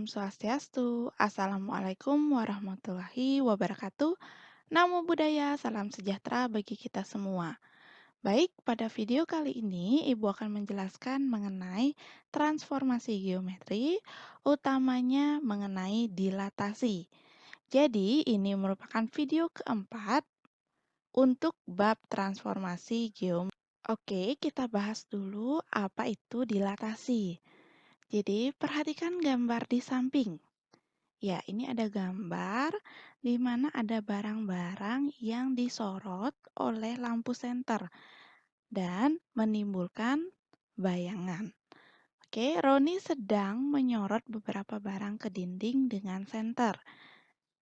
Om Swastiastu. Assalamualaikum warahmatullahi wabarakatuh. Namo Buddhaya, salam sejahtera bagi kita semua. Baik, pada video kali ini Ibu akan menjelaskan mengenai transformasi geometri, utamanya mengenai dilatasi. Jadi, ini merupakan video keempat untuk bab transformasi geometri. Oke, kita bahas dulu apa itu dilatasi. Jadi, perhatikan gambar di samping. Ya, ini ada gambar di mana ada barang-barang yang disorot oleh lampu senter dan menimbulkan bayangan. Oke, Roni sedang menyorot beberapa barang ke dinding dengan senter.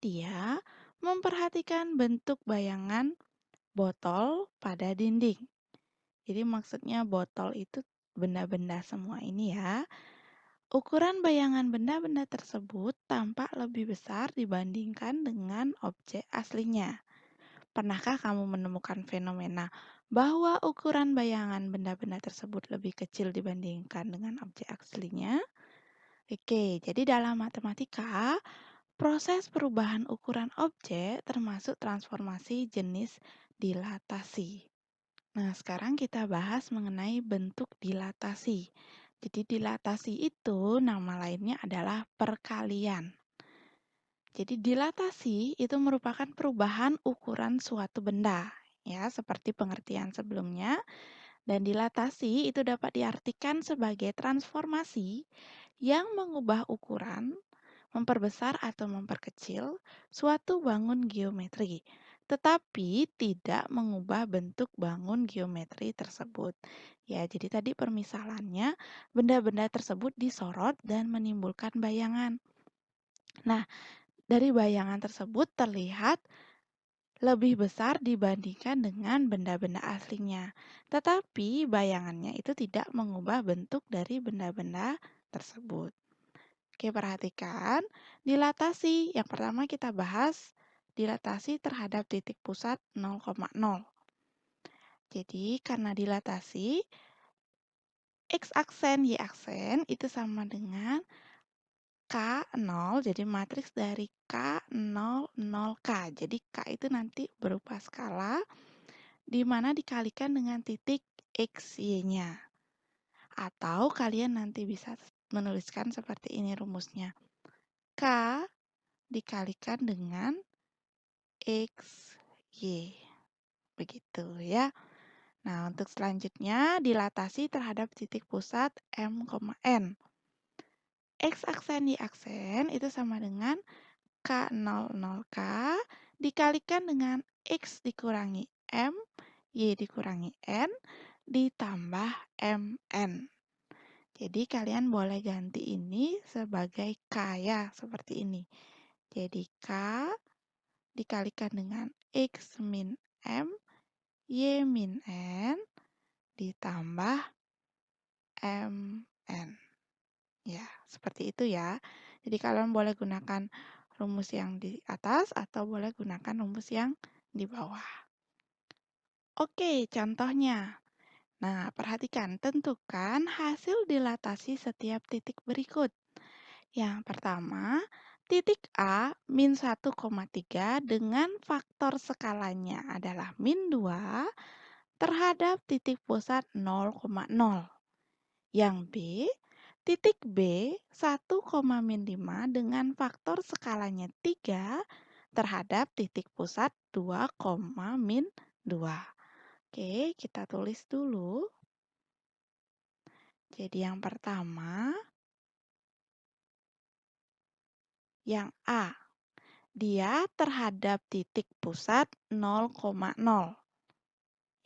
Dia memperhatikan bentuk bayangan botol pada dinding. Jadi maksudnya botol itu benda-benda semua ini ya. Ukuran bayangan benda-benda tersebut tampak lebih besar dibandingkan dengan objek aslinya. Pernahkah kamu menemukan fenomena bahwa ukuran bayangan benda-benda tersebut lebih kecil dibandingkan dengan objek aslinya? Oke, jadi dalam matematika, proses perubahan ukuran objek termasuk transformasi jenis dilatasi. Nah, sekarang kita bahas mengenai bentuk dilatasi. Jadi dilatasi itu nama lainnya adalah perkalian. Jadi dilatasi itu merupakan perubahan ukuran suatu benda, ya, seperti pengertian sebelumnya. Dan dilatasi itu dapat diartikan sebagai transformasi yang mengubah ukuran, memperbesar atau memperkecil suatu bangun geometri, tetapi tidak mengubah bentuk bangun geometri tersebut. Ya, jadi tadi permisalannya, benda-benda tersebut disorot dan menimbulkan bayangan. Nah, dari bayangan tersebut terlihat lebih besar dibandingkan dengan benda-benda aslinya. Tetapi bayangannya itu tidak mengubah bentuk dari benda-benda tersebut. Oke, perhatikan. Dilatasi, yang pertama kita bahas dilatasi terhadap titik pusat 0,0. Jadi, karena dilatasi, X aksen, Y aksen itu sama dengan K0, jadi matriks dari K0, 0K. Jadi, K itu nanti berupa skala, di mana dikalikan dengan titik X, Y-nya. Atau kalian nanti bisa menuliskan seperti ini rumusnya. K dikalikan dengan X, Y. Begitu ya. Nah, untuk selanjutnya dilatasi terhadap titik pusat M, N. X aksen Y aksen itu sama dengan K00K dikalikan dengan X dikurangi M, Y dikurangi N, ditambah MN. Jadi kalian boleh ganti ini sebagai K ya, seperti ini. Jadi K dikalikan dengan X min M, Y min N, ditambah MN. Ya, seperti itu ya. Jadi kalian boleh gunakan rumus yang di atas atau boleh gunakan rumus yang di bawah. Oke, contohnya. Nah, perhatikan, tentukan hasil dilatasi setiap titik berikut. Yang pertama, titik A min 1,3 dengan faktor skalanya adalah min 2 terhadap titik pusat 0,0. Yang B, titik B 1,-5 dengan faktor skalanya 3 terhadap titik pusat 2,-2. Oke, kita tulis dulu. Jadi yang pertama, yang A, dia terhadap titik pusat 0,0.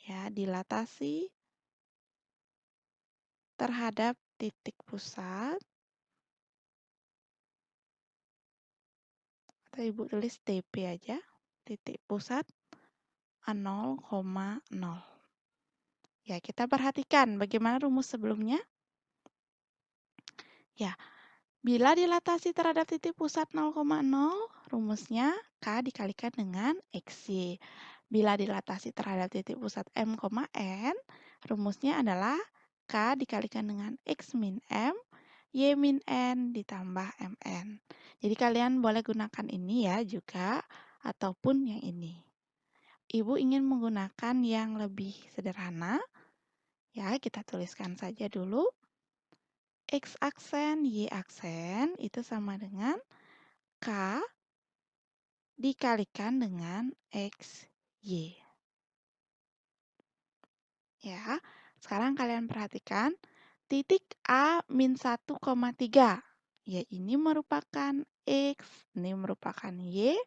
Ya, dilatasi terhadap titik pusat, atau Ibu tulis TP aja, titik pusat 0,0. Ya, kita perhatikan bagaimana rumus sebelumnya. Ya, bila dilatasi terhadap titik pusat 0,0, rumusnya K dikalikan dengan XY. Bila dilatasi terhadap titik pusat M, N, rumusnya adalah K dikalikan dengan X min M, Y min N ditambah MN. Jadi kalian boleh gunakan ini ya juga, ataupun yang ini. Ibu ingin menggunakan yang lebih sederhana. Ya, kita tuliskan saja dulu. X aksen, Y aksen itu sama dengan K dikalikan dengan X, Y. Ya, sekarang kalian perhatikan titik A min 1,3. Ya, ini merupakan X, ini merupakan Y,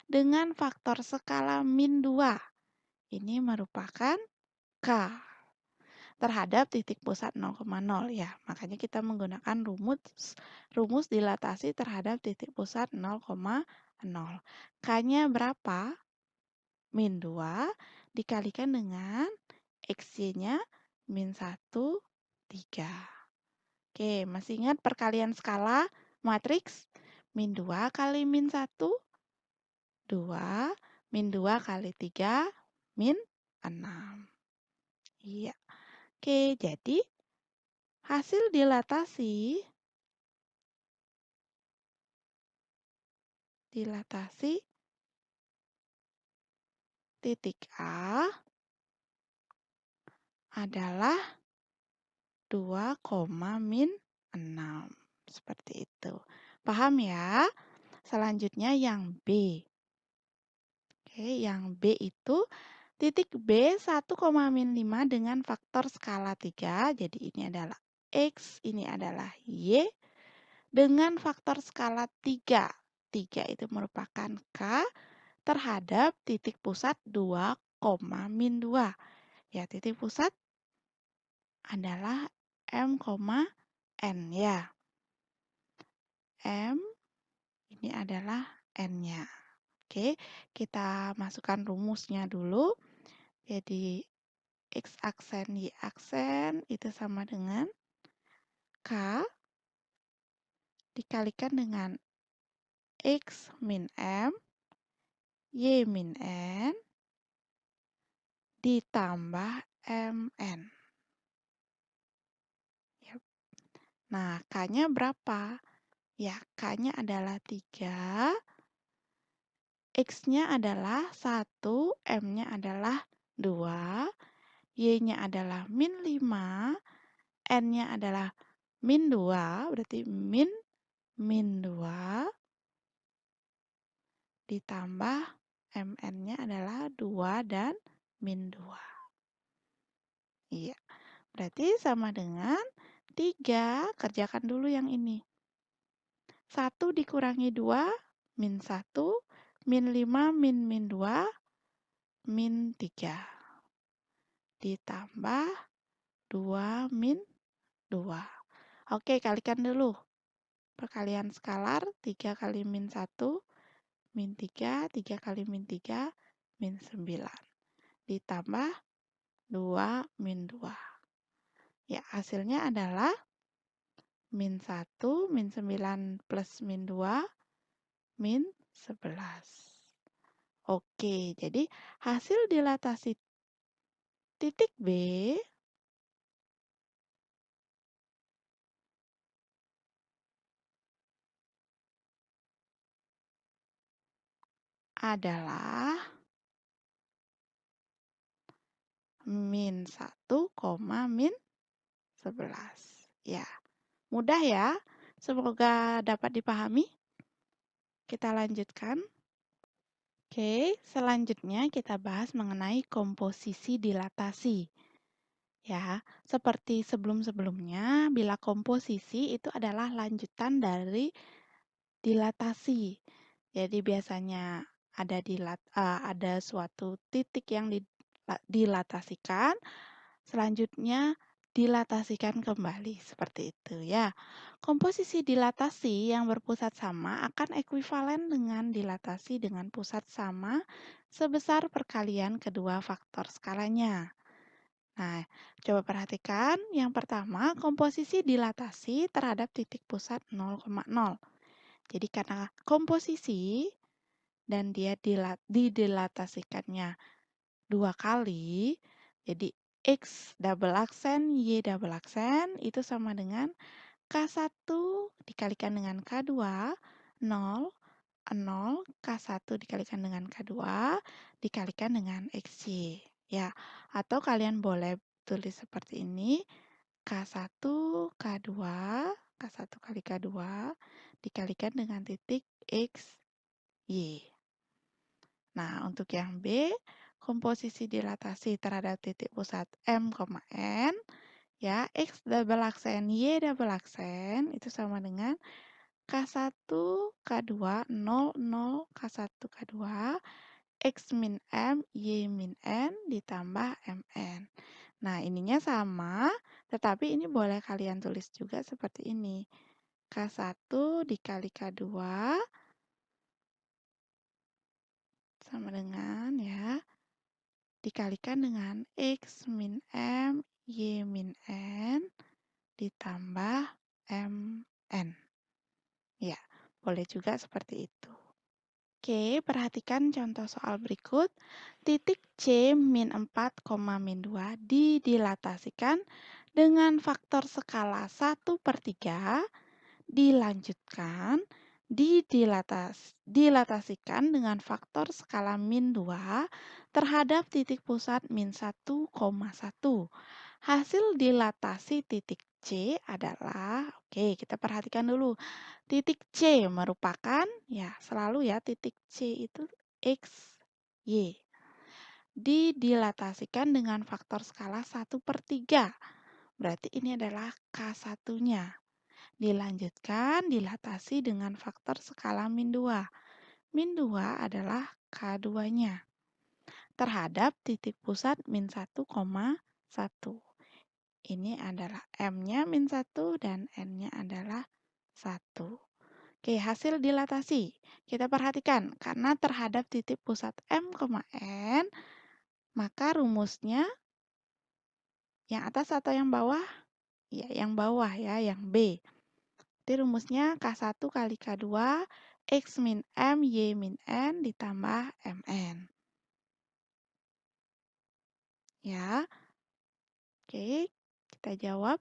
dengan faktor skala min 2. Ini merupakan K terhadap titik pusat 0,0 ya. Makanya kita menggunakan rumus dilatasi terhadap titik pusat 0,0. K-nya berapa? Min 2 dikalikan dengan XY-nya min 1, 3. Oke, masih ingat perkalian skala matriks? Min 2 kali min 1, 2. Min 2 kali 3, min 6. Iya. Oke, jadi hasil dilatasi titik A adalah 2, min 6. Seperti itu. Paham ya? Selanjutnya yang B. Oke, yang B itu titik B 1, min 5 dengan faktor skala 3. Jadi ini adalah X, ini adalah Y dengan faktor skala 3. 3 itu merupakan K terhadap titik pusat 2, min 2. Ya, titik pusat adalah M, N ya. M ini adalah N-nya. Oke, kita masukkan rumusnya dulu. Jadi X aksen, Y aksen itu sama dengan K dikalikan dengan X min M, Y min N, ditambah MN. Yap. Nah, K-nya berapa? Ya, K-nya adalah 3, X-nya adalah 1, M-nya adalah 2, Y-nya adalah min 5, N-nya adalah min 2, berarti min 2, ditambah MN-nya adalah 2 dan min 2. Iya, berarti sama dengan 3. Kerjakan dulu yang ini. 1 dikurangi 2, min 1, min 5, min 2, min 3. Ditambah 2, min 2. Oke, kalikan dulu. Perkalian skalar, 3 kali min 1, min 3, 3 kali min 3, min 9. Ditambah 2, min 2. Ya, hasilnya adalah min 1, min 9 plus min 2, min 11. Oke, jadi hasil dilatasi titik B adalah min 1, min 11. Ya, mudah ya. Semoga dapat dipahami. Kita lanjutkan. Oke, selanjutnya kita bahas mengenai komposisi dilatasi. Ya, seperti sebelum-sebelumnya, bila komposisi itu adalah lanjutan dari dilatasi. Jadi biasanya ada suatu titik yang dilatasikan, selanjutnya dilatasikan kembali seperti itu ya. Komposisi dilatasi yang berpusat sama akan ekuivalen dengan dilatasi dengan pusat sama sebesar perkalian kedua faktor skalanya. Nah, coba perhatikan yang pertama komposisi dilatasi terhadap titik pusat 0,0. Jadi karena komposisi dan dia didilatasikannya 2 kali, jadi X double aksen, Y double aksen itu sama dengan K1 dikalikan dengan K2, 0, 0, K1 dikalikan dengan K2, dikalikan dengan XY. Ya, atau kalian boleh tulis seperti ini, K1, K2, K1 kali K2, dikalikan dengan titik X, Y. Nah, untuk yang B, komposisi dilatasi terhadap titik pusat M, N, ya, X double aksen, Y double aksen, itu sama dengan K1, K2, 0, 0, K1, K2, X min M, Y min N, ditambah MN. Nah, ininya sama, tetapi ini boleh kalian tulis juga seperti ini. K1 dikali K2 sama dengan ya, dikalikan dengan X min M, Y min N, ditambah MN. Ya, boleh juga seperti itu. Oke, perhatikan contoh soal berikut. Titik C min 4, min 2 didilatasikan dengan faktor skala 1/3, dilanjutkan dilatasikan dengan faktor skala min 2 terhadap titik pusat min 1,1. Hasil dilatasi titik C adalah, oke, kita perhatikan dulu. Titik C merupakan, ya selalu ya titik C itu X, Y. Didilatasikan dengan faktor skala 1/3. Berarti ini adalah K1-nya. Dilanjutkan dilatasi dengan faktor skala min 2. Min 2 adalah K2-nya. Terhadap titik pusat min 1,1. Ini adalah M-nya min 1 dan N-nya adalah 1. Oke, hasil dilatasi. Kita perhatikan, karena terhadap titik pusat M, N, maka rumusnya yang atas atau yang bawah? Ya, yang bawah ya, yang B. Jadi rumusnya K1 kali K2, X min M, Y min N, ditambah MN. Ya, oke, kita jawab.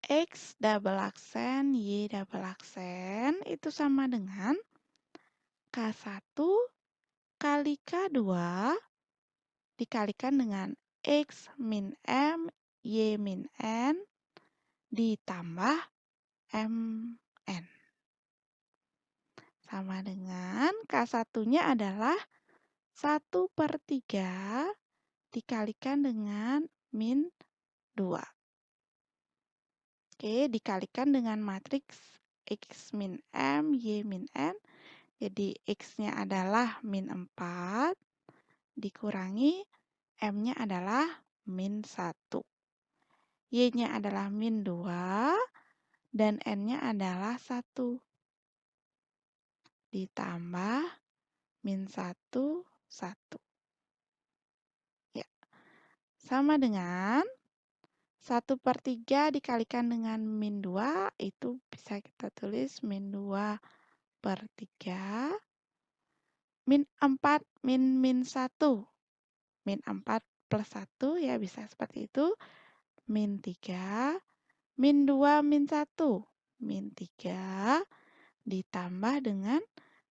X double aksen, Y double aksen, itu sama dengan K1 kali K2 dikalikan dengan X min M, Y min N, ditambah MN. Sama dengan K1-nya adalah 1/3 dikalikan dengan min 2. Oke, dikalikan dengan matriks X min M, Y min N. Jadi X-nya adalah min 4, dikurangi M-nya adalah min 1. Y-nya adalah min 2, dan N-nya adalah 1. Ditambah min 1, 1. Ya, sama dengan 1/3 dikalikan dengan min 2, itu bisa kita tulis min 2/3. Min 4, min 1. Min 4 plus 1, ya bisa seperti itu. Min 3, min 2, min 1. Min 3 ditambah dengan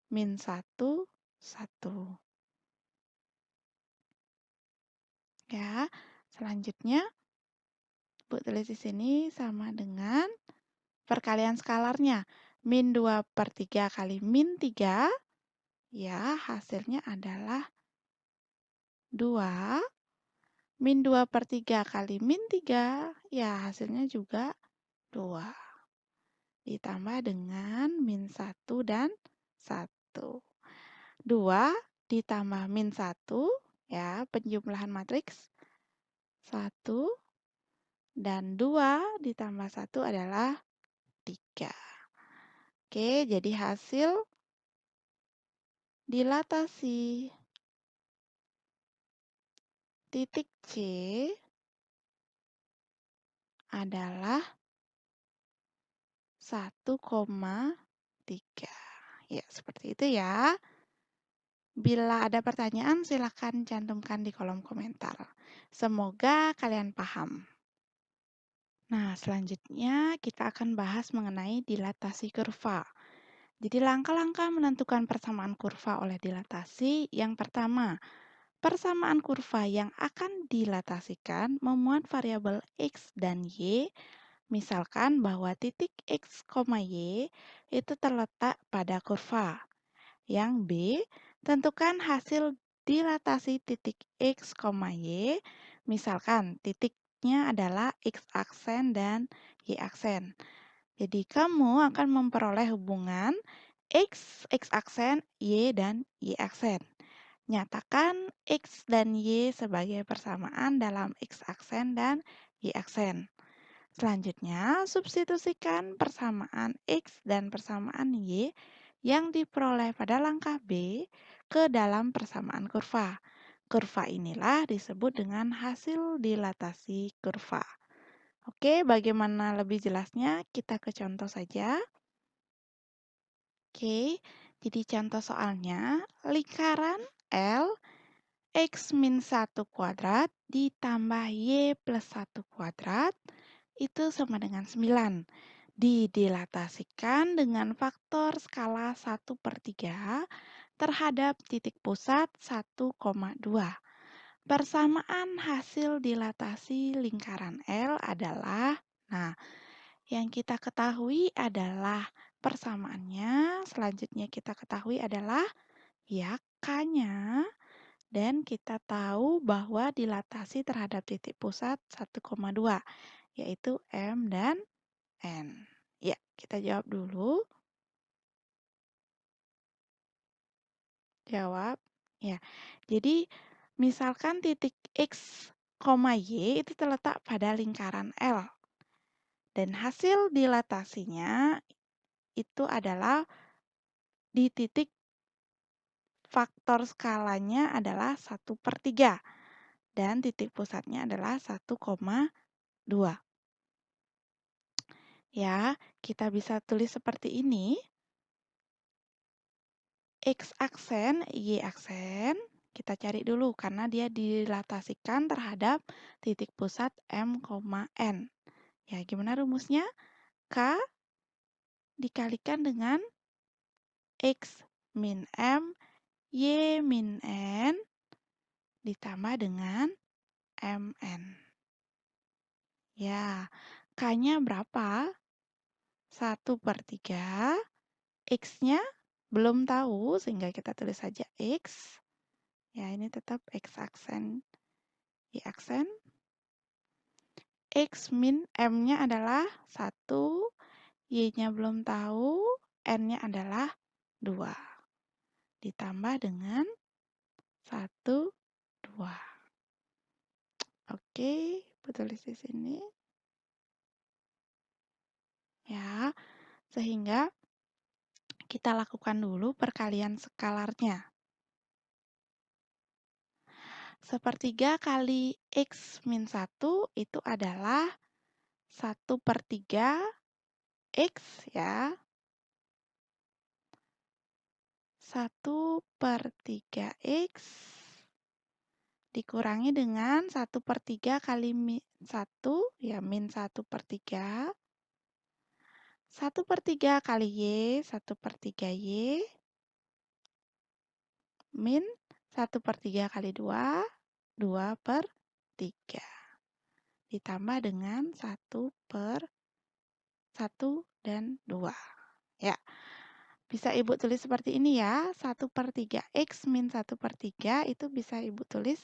min 1, 1. Ya, selanjutnya Bu tulis di sini sama dengan perkalian skalarnya. Min 2/3 kali min 3, ya hasilnya adalah 2. Min 2/3 kali min 3, ya hasilnya juga 2. Ditambah dengan min 1 dan 1. 2 ditambah min 1, ya penjumlahan matriks. 1 dan 2 ditambah 1 adalah 3. Oke, jadi hasil dilatasi titik C adalah 1,3. Ya, seperti itu ya. Bila ada pertanyaan, silakan cantumkan di kolom komentar. Semoga kalian paham. Nah, selanjutnya kita akan bahas mengenai dilatasi kurva. Jadi langkah-langkah menentukan persamaan kurva oleh dilatasi. Yang pertama, persamaan kurva yang akan dilatasikan memuat variabel X dan Y. Misalkan bahwa titik X, Y itu terletak pada kurva. Yang B, tentukan hasil dilatasi titik X, Y. Misalkan titiknya adalah X aksen dan Y aksen. Jadi kamu akan memperoleh hubungan X aksen, Y dan Y aksen. Nyatakan X dan Y sebagai persamaan dalam X aksen dan Y aksen. Selanjutnya, substitusikan persamaan X dan persamaan Y yang diperoleh pada langkah B ke dalam persamaan kurva. Kurva inilah disebut dengan hasil dilatasi kurva. Oke, bagaimana lebih jelasnya? Kita ke contoh saja. Oke, jadi contoh soalnya, lingkaran L X min 1 kuadrat ditambah Y plus 1 kuadrat itu sama dengan 9. Didilatasikan dengan faktor skala 1/3 terhadap titik pusat 1,2. Persamaan hasil dilatasi lingkaran L adalah, nah, yang kita ketahui adalah persamaannya, selanjutnya kita ketahui adalah ya K-nya, dan kita tahu bahwa dilatasi terhadap titik pusat 1,2, yaitu M dan N. Ya, kita jawab dulu. Jawab. Ya, jadi misalkan titik X, Y itu terletak pada lingkaran L. Dan hasil dilatasinya itu adalah di titik faktor skalanya adalah 1/3. Dan titik pusatnya adalah 1,2. Ya, kita bisa tulis seperti ini. X aksen, Y aksen, kita cari dulu karena dia dilatasikan terhadap titik pusat M, N. Ya, gimana rumusnya? K dikalikan dengan X min M, Y min N, ditambah dengan MN. Ya, K-nya berapa? 1/3. X-nya belum tahu, sehingga kita tulis saja X. Ya, ini tetap X aksen, Y aksen. X min M-nya adalah 1, Y-nya belum tahu, N-nya adalah 2. Ditambah dengan 1, 2. Oke, tulis di sini. Ya, sehingga kita lakukan dulu perkalian skalarnya. 1/3 kali X min 1 itu adalah 1/3 X ya. 1/3 X dikurangi dengan 1/3 kali min 1, ya min 1/3. 1/3 kali Y, 1/3 Y, min 1/3 kali 2, 2/3. Ditambah dengan 1/1 dan 2. Ya, bisa Ibu tulis seperti ini ya. 1/3 X min 1/3 itu bisa Ibu tulis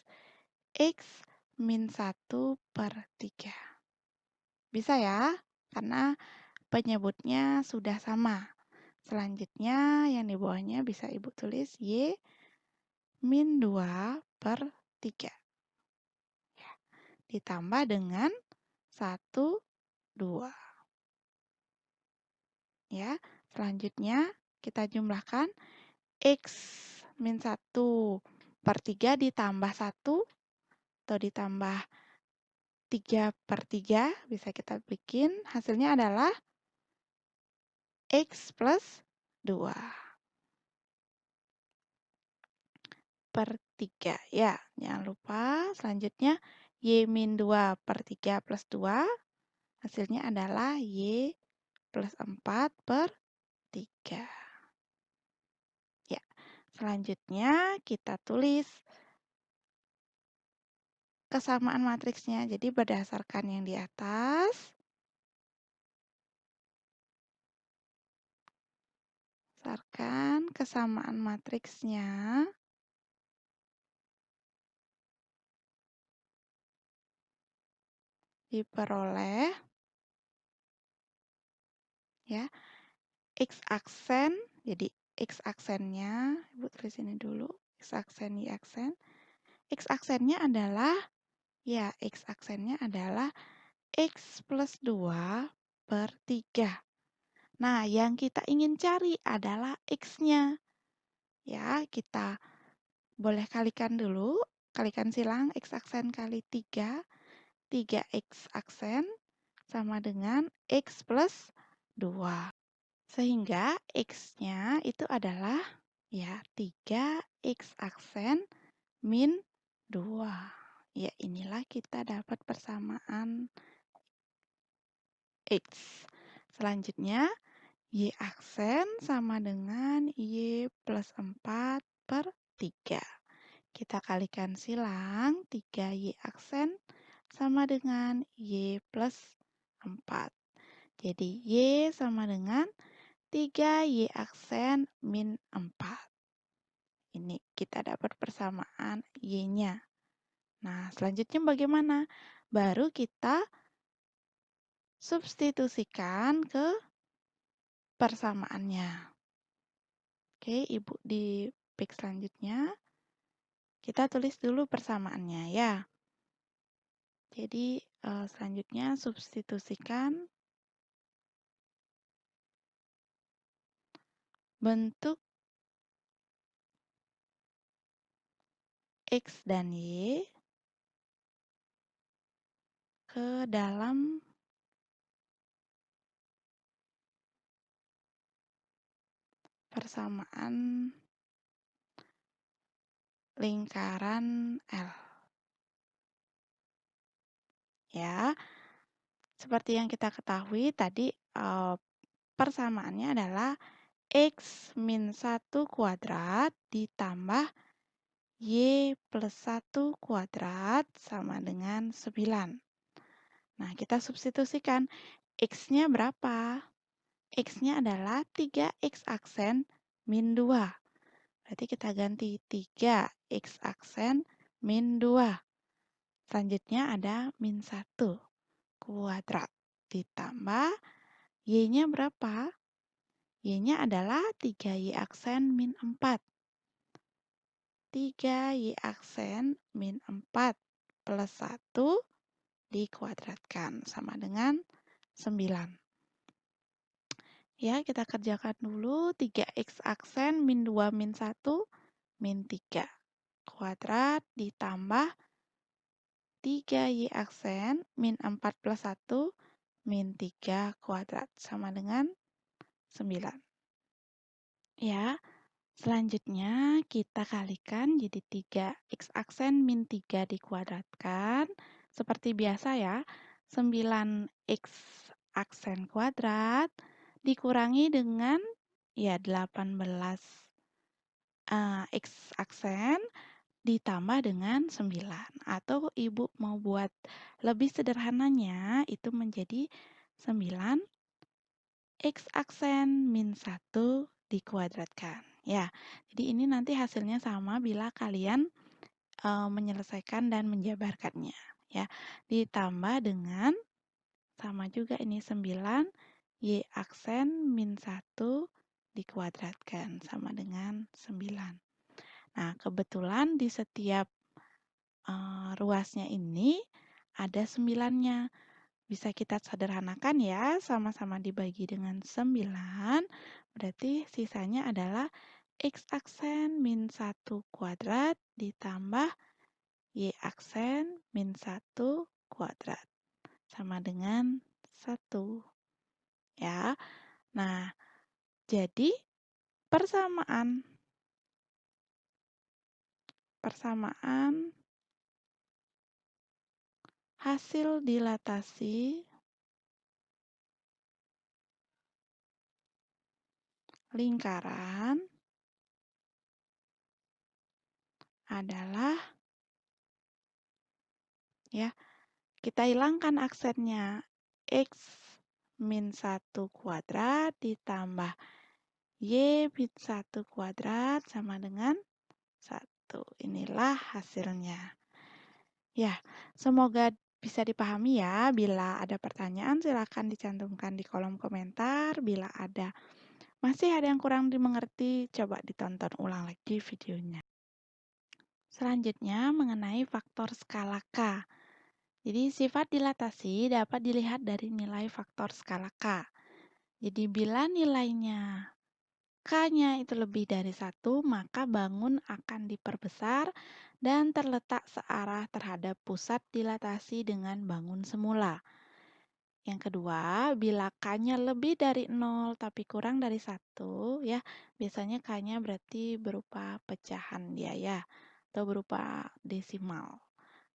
X min 1/3. Bisa ya, karena penyebutnya sudah sama. Selanjutnya yang di bawahnya bisa Ibu tulis Y min 2/3. Ya, ditambah dengan 1, 2. Ya, selanjutnya kita jumlahkan X min 1/3 ditambah 1 atau ditambah 3/3 bisa kita bikin. Hasilnya adalah X plus 2 per 3. Ya, jangan lupa selanjutnya Y min 2/3 plus 2 Hasilnya adalah Y plus 4 per 3. Ya, selanjutnya kita tulis kesamaan matriksnya. Jadi berdasarkan yang di atas, berdasarkan kesamaan matriksnya, diperoleh ya X aksen, jadi X aksennya, Ibu tulis ini dulu, X aksen, Y aksen. X aksennya adalah, ya X aksennya adalah X plus 2 per 3. Nah, yang kita ingin cari adalah X-nya. Ya, kita boleh kalikan dulu, kalikan silang X aksen kali 3, 3X aksen sama dengan X plus 2. Sehingga X-nya itu adalah ya 3X aksen min 2. Ya inilah kita dapat persamaan X. Selanjutnya Y aksen sama dengan Y plus 4 per 3. Kita kalikan silang 3Y aksen sama dengan Y plus 4. Jadi Y sama dengan 3Y aksen min 4. Ini kita dapat persamaan Y-nya. Nah, selanjutnya bagaimana? Baru kita substitusikan ke persamaannya. Oke, Ibu di page selanjutnya, kita tulis dulu persamaannya ya. Jadi, selanjutnya substitusikan bentuk X dan Y ke dalam persamaan lingkaran L. Ya, seperti yang kita ketahui tadi persamaannya adalah X min 1 kuadrat ditambah Y plus 1 kuadrat sama dengan 9. Nah, kita substitusikan X-nya berapa? X-nya adalah 3X aksen min 2. Berarti kita ganti 3X aksen min 2. Selanjutnya ada min 1 kuadrat ditambah Y-nya berapa? Y-nya adalah 3Y aksen min 4. 3Y aksen min 4 plus 1 dikuadratkan sama dengan 9. Ya, kita kerjakan dulu 3X aksen min 2 min 1 min 3 kuadrat ditambah 3Y aksen min 4 plus 1 min 3 kuadrat sama dengan 9. Ya, selanjutnya kita kalikan jadi 3X aksen min 3 dikuadratkan. Seperti biasa ya, 9X aksen kuadrat dikurangi dengan ya 18 X aksen ditambah dengan 9. Atau Ibu mau buat lebih sederhananya itu menjadi 9 X aksen min 1 dikuadratkan. Ya, jadi ini nanti hasilnya sama bila kalian menyelesaikan dan menjabarkannya. Ya, ditambah dengan sama juga ini 9 Y aksen min 1 dikuadratkan sama dengan 9. Nah, kebetulan di setiap ruasnya ini ada 9-nya. Bisa kita sederhanakan ya, sama-sama dibagi dengan 9, berarti sisanya adalah X aksen min 1 kuadrat ditambah Y aksen min 1 kuadrat. Sama dengan 1. Ya, nah jadi persamaan hasil dilatasi lingkaran adalah, ya, kita hilangkan aksennya. X min 1 kuadrat ditambah Y min 1 kuadrat sama dengan 1. Inilah hasilnya. Ya, semoga bisa dipahami ya. Bila ada pertanyaan, silakan dicantumkan di kolom komentar. Bila masih ada yang kurang dimengerti, coba ditonton ulang lagi videonya. Selanjutnya mengenai faktor skala K. Jadi sifat dilatasi dapat dilihat dari nilai faktor skala K. Jadi bila nilainya K-nya itu lebih dari 1, maka bangun akan diperbesar dan terletak searah terhadap pusat dilatasi dengan bangun semula. Yang kedua, bila K-nya lebih dari 0 tapi kurang dari 1, ya, biasanya K-nya berarti berupa pecahan dia ya, atau berupa desimal.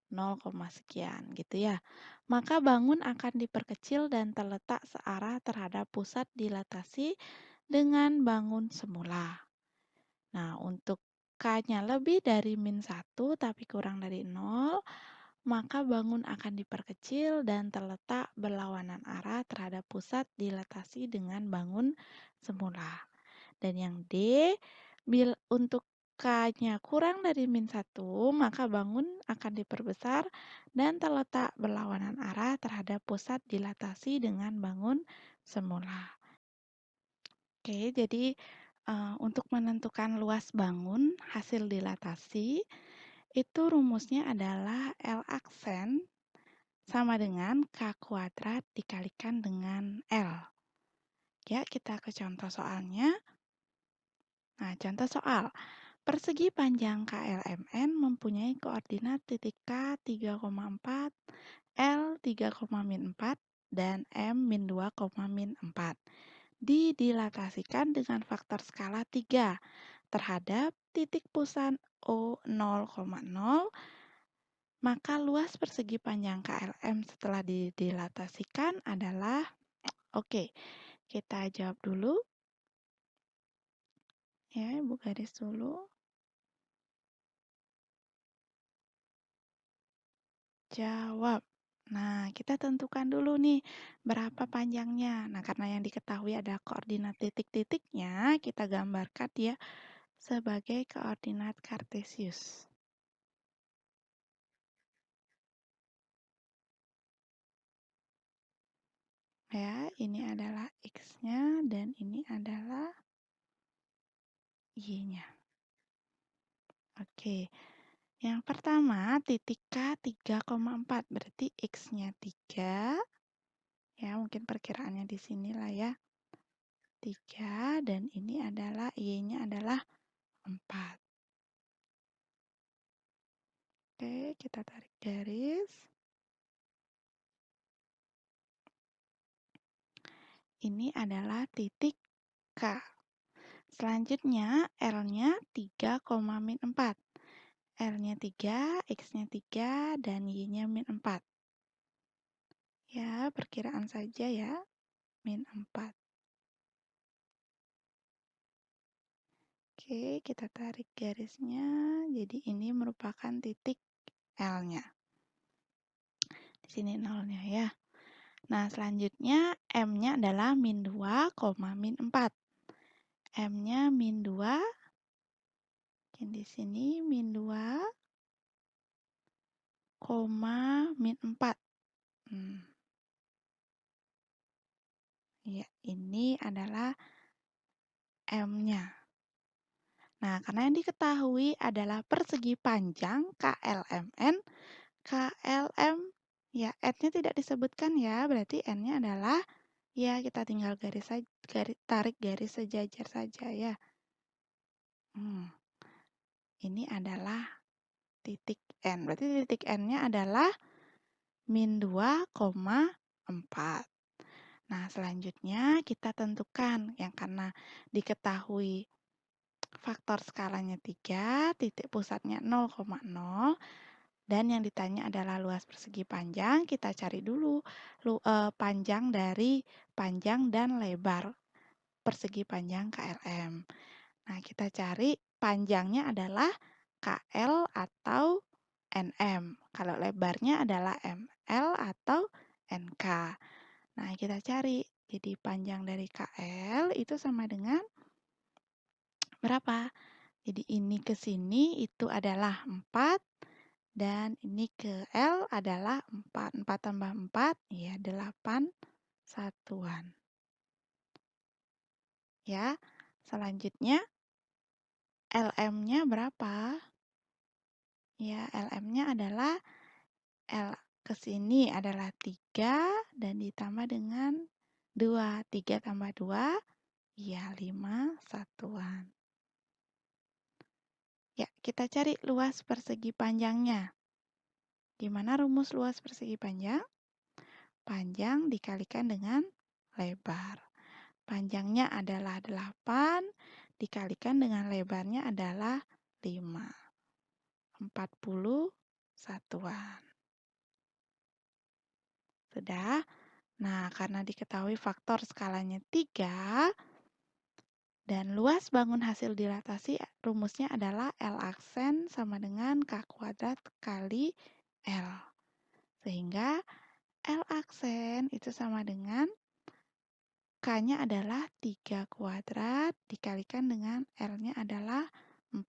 0, sekian gitu ya. Maka bangun akan diperkecil dan terletak searah terhadap pusat dilatasi dengan bangun semula. Nah, untuk K-nya lebih dari min 1 tapi kurang dari 0, maka bangun akan diperkecil dan terletak berlawanan arah terhadap pusat dilatasi dengan bangun semula. Dan yang D, untuk K-nya kurang dari min 1, maka bangun akan diperbesar dan terletak berlawanan arah terhadap pusat dilatasi dengan bangun semula. Oke, jadi untuk menentukan luas bangun hasil dilatasi, itu rumusnya adalah L aksen sama dengan K kuadrat dikalikan dengan L. Ya, kita ke contoh soalnya. Nah, contoh soal. Persegi panjang KLMN mempunyai koordinat titik K 3,4, L 3,4, dan M min 2,4. Didilatasikan dengan faktor skala 3 terhadap titik pusat O 0,0, maka luas persegi panjang KLM setelah didilatasikan adalah, oke, kita jawab dulu. Ya, Ibu garis dulu. Jawab. Nah, kita tentukan dulu nih berapa panjangnya. Nah, karena yang diketahui ada koordinat titik-titiknya, kita gambarkan dia sebagai koordinat kartesius. Ya, ini adalah X-nya dan ini adalah Y-nya. Oke. Yang pertama, titik K 3,4 berarti X-nya 3. Ya, mungkin perkiraannya di sini lah ya. 3 dan ini adalah Y-nya adalah 4. Oke, kita tarik garis. Ini adalah titik K. Selanjutnya, L-nya 3,4. L-nya 3, X-nya 3, dan Y-nya min 4. Ya, perkiraan saja ya, min 4. Oke, kita tarik garisnya. Jadi ini merupakan titik L-nya. Di sini nolnya ya. Nah, selanjutnya M-nya adalah min 2, min 4. M-nya min 2. Di sini min 2, min 4. Ya, ini adalah M-nya. Nah, karena yang diketahui adalah persegi panjang KLMN, KLM, ya, N-nya tidak disebutkan ya, berarti N-nya adalah, ya, kita tinggal tarik garis sejajar saja ya. Ini adalah titik N, berarti titik N-nya adalah min 2,4. Nah, selanjutnya kita tentukan yang karena diketahui faktor skalanya 3, titik pusatnya 0,0, dan yang ditanya adalah luas persegi panjang, kita cari dulu panjang dari panjang dan lebar persegi panjang KLM. Nah, kita cari panjangnya adalah KL atau NM. Kalau lebarnya adalah ML atau NK. Nah, kita cari. Jadi panjang dari KL itu sama dengan berapa? Jadi ini ke sini itu adalah 4 dan ini ke L adalah 4. 4 tambah 4 ya 8 satuan. Ya. Selanjutnya LM-nya berapa? Ya, LM-nya adalah L ke sini adalah 3 dan ditambah dengan 2. 3 tambah 2 ya 5 satuan. Ya, kita cari luas persegi panjangnya. Gimana rumus luas persegi panjang? Panjang dikalikan dengan lebar. Panjangnya adalah 8, dikalikan dengan lebarnya adalah 5. 40 satuan. Sudah? Nah, karena diketahui faktor skalanya 3, dan luas bangun hasil dilatasi rumusnya adalah L aksen sama dengan K kuadrat kali L. Sehingga L aksen itu sama dengan K-nya adalah 3 kuadrat dikalikan dengan L-nya adalah 40.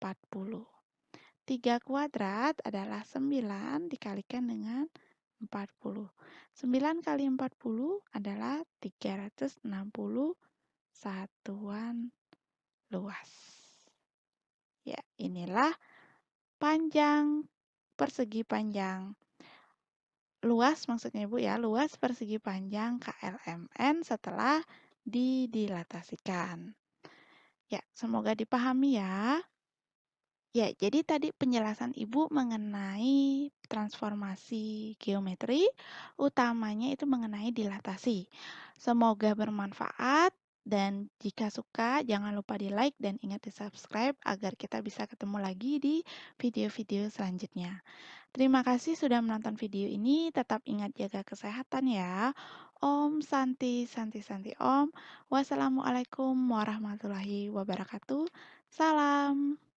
3 kuadrat adalah 9 dikalikan dengan 40. 9 kali 40 adalah 360 satuan luas. Ya, inilah panjang persegi panjang. Luas maksudnya Ibu ya, luas persegi panjang KLMN setelah didilatasikan. Ya, semoga dipahami ya. Ya, jadi tadi penjelasan Ibu mengenai transformasi geometri, utamanya itu mengenai dilatasi. Semoga bermanfaat dan jika suka jangan lupa di like dan ingat di subscribe agar kita bisa ketemu lagi di video-video selanjutnya. Terima kasih sudah menonton video ini, tetap ingat jaga kesehatan ya. Om Santi Santi Santi Om. Wassalamualaikum warahmatullahi wabarakatuh. Salam.